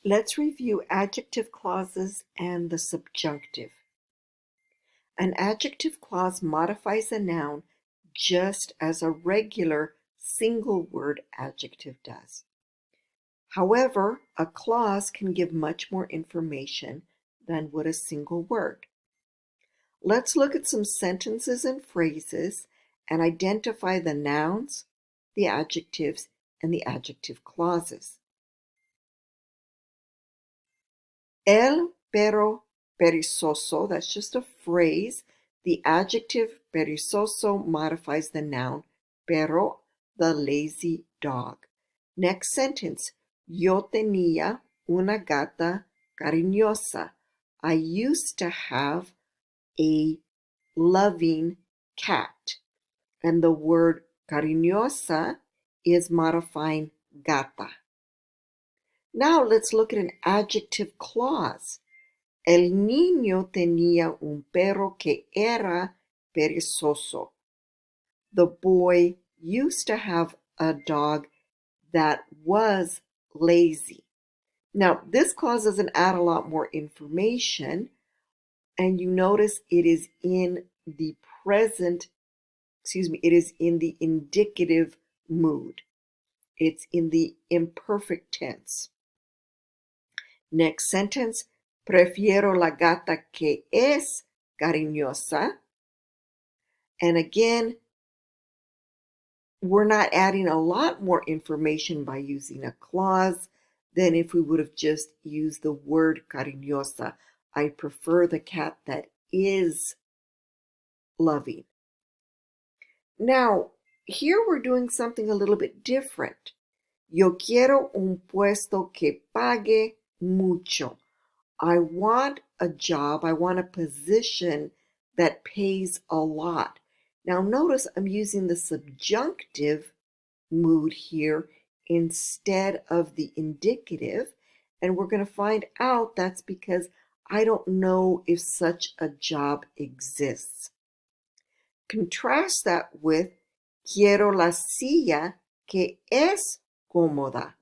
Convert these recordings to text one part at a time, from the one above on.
Let's review adjective clauses and the subjunctive. An adjective clause modifies a noun just as a regular single word adjective does. However, a clause can give much more information than would a single word. Let's look at some sentences and phrases and identify the nouns, the adjectives, and the adjective clauses. El perro perezoso, that's just a phrase. The adjective perezoso modifies the noun perro, the lazy dog. Next sentence, yo tenía una gata cariñosa. I used to have a loving cat. And the word cariñosa is modifying gata. Now let's look at an adjective clause. El niño tenía un perro que era perezoso. The boy used to have a dog that was lazy. Now, this clause doesn't add a lot more information, and you notice it is in the it is in the indicative mood. It's in the imperfect tense. Next sentence, prefiero la gata que es cariñosa. And again, we're not adding a lot more information by using a clause than if we would have just used the word cariñosa. I prefer the cat that is loving. Now, here we're doing something a little bit different. Yo quiero un puesto que pague mucho. I want a job, I want a position that pays a lot. Now notice I'm using the subjunctive mood here instead of the indicative, and we're going to find out that's because I don't know if such a job exists. Contrast that with quiero la silla que es cómoda.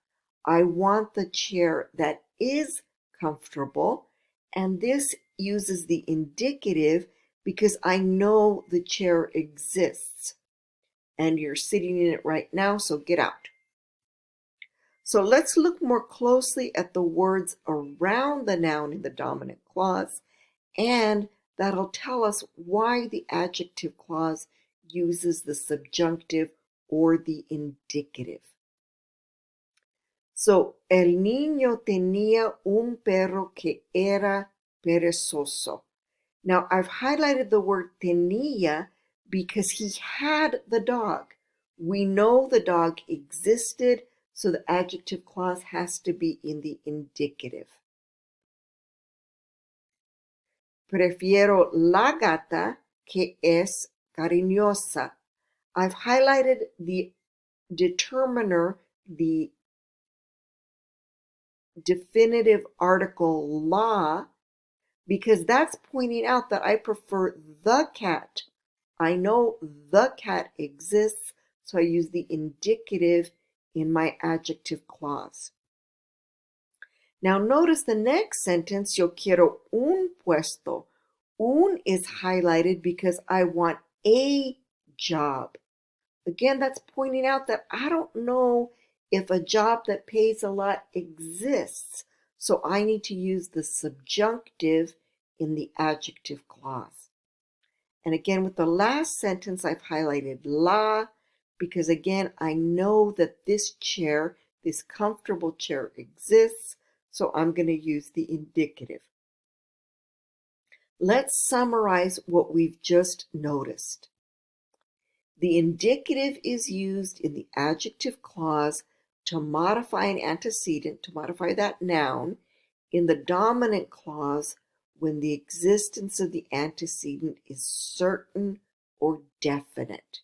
I want the chair that is comfortable, and this uses the indicative because I know the chair exists and you're sitting in it right now, so get out. So let's look more closely at the words around the noun in the dominant clause, and that'll tell us why the adjective clause uses the subjunctive or the indicative. So, el niño tenía un perro que era perezoso. Now, I've highlighted the word tenía because he had the dog. We know the dog existed, so the adjective clause has to be in the indicative. Prefiero la gata que es cariñosa. I've highlighted the determiner, the definitive article la, because that's pointing out that I prefer the cat. I know the cat exists, so I use the indicative in my adjective clause. Now notice the next sentence, yo quiero un puesto. Un is highlighted because I want a job. Again, that's pointing out that I don't know if a job that pays a lot exists, so I need to use the subjunctive in the adjective clause. And again, with the last sentence, I've highlighted la, because again, I know that this chair, this comfortable chair exists, so I'm going to use the indicative. Let's summarize what we've just noticed. The indicative is used in the adjective clause to modify an antecedent, to modify that noun, in the dominant clause when the existence of the antecedent is certain or definite.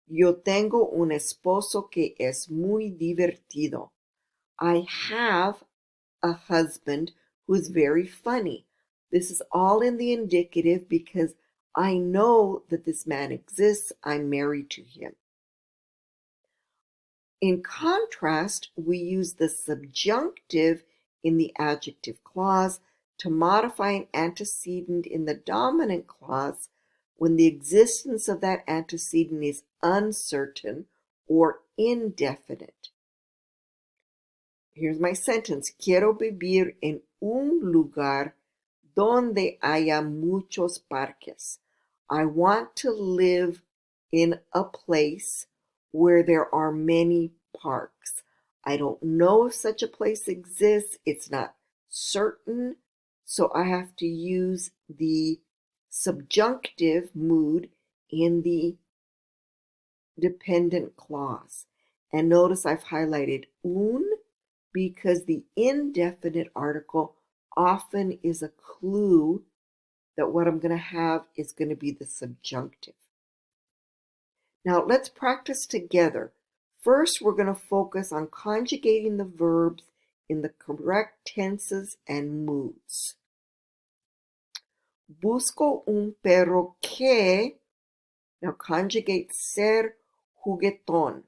Yo tengo un esposo que es muy divertido. I have a husband who is very funny. This is all in the indicative because I know that this man exists. I'm married to him. In contrast, we use the subjunctive in the adjective clause to modify an antecedent in the dominant clause when the existence of that antecedent is uncertain or indefinite. Here's my sentence. Quiero vivir en un lugar donde haya muchos parques. I want to live in a place where there are many parks. I don't know if such a place exists. It's not certain. So I have to use the subjunctive mood in the dependent clause. And notice I've highlighted un because the indefinite article often is a clue that what I'm going to have is going to be the subjunctive. Now let's practice together. First, we're going to focus on conjugating the verbs in the correct tenses and moods. Busco un perro que, now conjugate ser juguetón.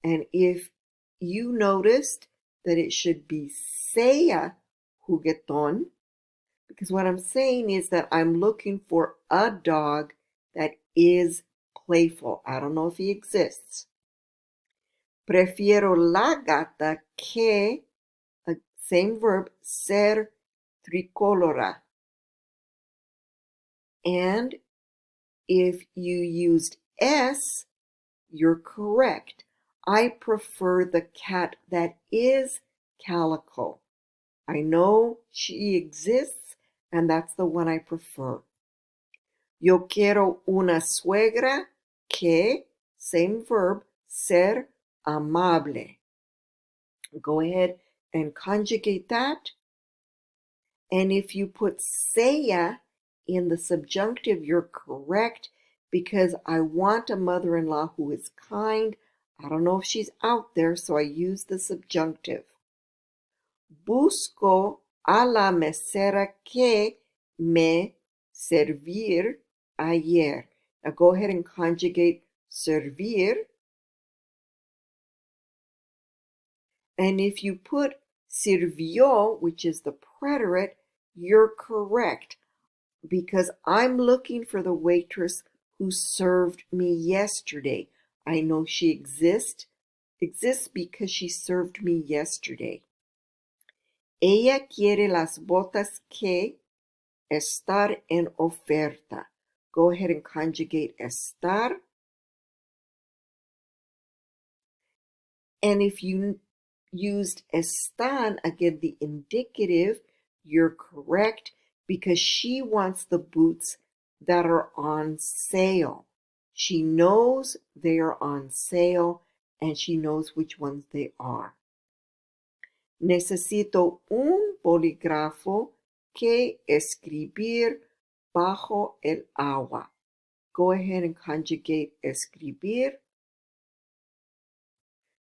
And if you noticed that it should be sea juguetón, because what I'm saying is that I'm looking for a dog that is playful. I don't know if he exists. Prefiero la gata que, same verb, ser tricolora. And if you used es, you're correct. I prefer the cat that is calico. I know she exists, and that's the one I prefer. Yo quiero una suegra que, same verb, ser amable. Go ahead and conjugate that. And if you put sea in the subjunctive, you're correct because I want a mother-in-law who is kind. I don't know if she's out there, so I use the subjunctive. Busco a la mesera que me servir ayer. Now go ahead and conjugate servir. And if you put sirvió, which is the preterite, you're correct because I'm looking for the waitress who served me yesterday. I know she exists because she served me yesterday. Ella quiere las botas que estar en oferta. Go ahead and conjugate estar. And if you used están, again, the indicative, you're correct because she wants the boots that are on sale. She knows they are on sale and she knows which ones they are. Necesito un bolígrafo que escribir bajo el agua. Go ahead and conjugate escribir.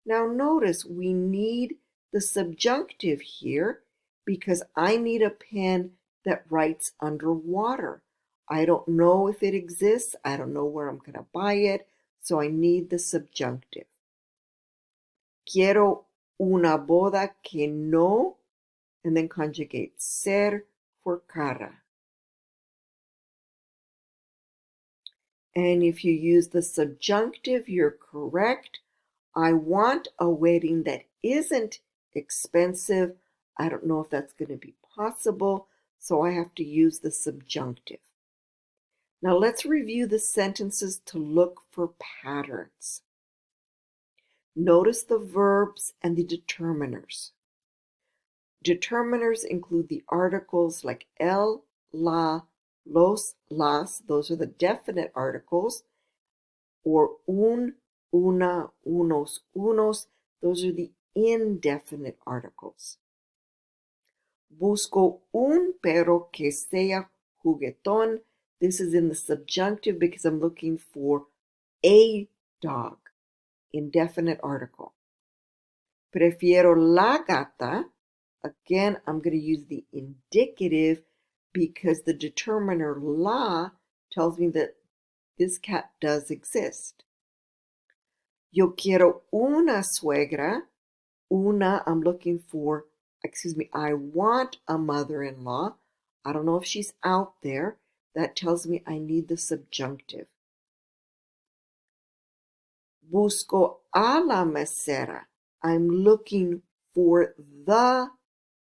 Now notice we need the subjunctive here because I need a pen that writes underwater. I don't know if it exists. I don't know where I'm going to buy it. So I need the subjunctive. Quiero una boda que no, and then conjugate ser for cara. And if you use the subjunctive, you're correct. I want a wedding that isn't expensive. I don't know if that's going to be possible, so I have to use the subjunctive. Now let's review the sentences to look for patterns. Notice the verbs and the determiners. Determiners include the articles like el, la, los, las, those are the definite articles, or un, una, unos, unos, those are the indefinite articles. Busco un perro que sea juguetón. This is in the subjunctive because I'm looking for a dog, indefinite article. Prefiero la gata. Again, I'm going to use the indicative because the determiner la tells me that this cat does exist. Yo quiero una suegra. Una, I'm looking for, I want a mother-in-law. I don't know if she's out there. That tells me I need the subjunctive. Busco a la mesera. I'm looking for the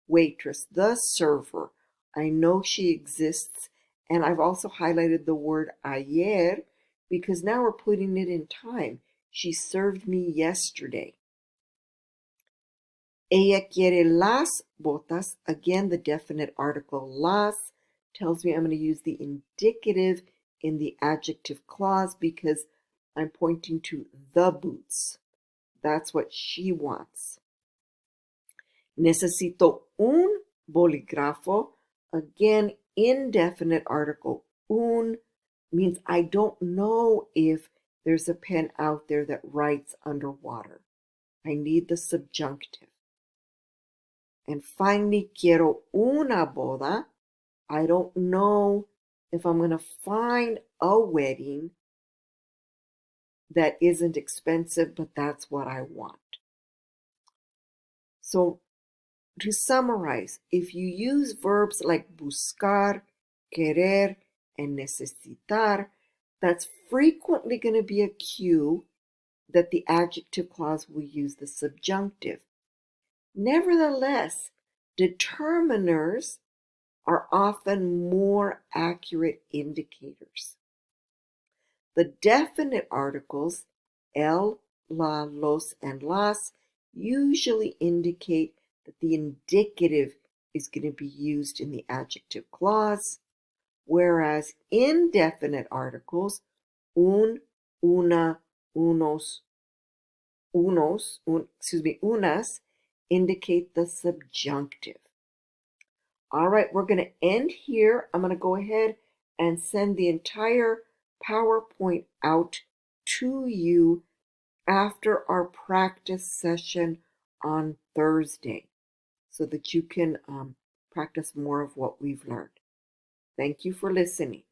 waitress, the server. I know she exists, and I've also highlighted the word ayer because now we're putting it in time. She served me yesterday. Ella quiere las botas. Again, the definite article las tells me I'm going to use the indicative in the adjective clause because I'm pointing to the boots. That's what she wants. Necesito un bolígrafo. Again, indefinite article. Un means I don't know if there's a pen out there that writes underwater. I need the subjunctive. And finally, quiero una boda. I don't know if I'm going to find a wedding that isn't expensive, but that's what I want. So to summarize, if you use verbs like buscar, querer, and necesitar, that's frequently going to be a cue that the adjective clause will use the subjunctive. Nevertheless, determiners are often more accurate indicators. The definite articles, el, la, los, and las, usually indicate that the indicative is going to be used in the adjective clause, whereas indefinite articles, un, una, unos, unas, indicate the subjunctive. All right, we're going to end here. I'm going to go ahead and send the entire PowerPoint out to you after our practice session on Thursday so that you can practice more of what we've learned. Thank you for listening.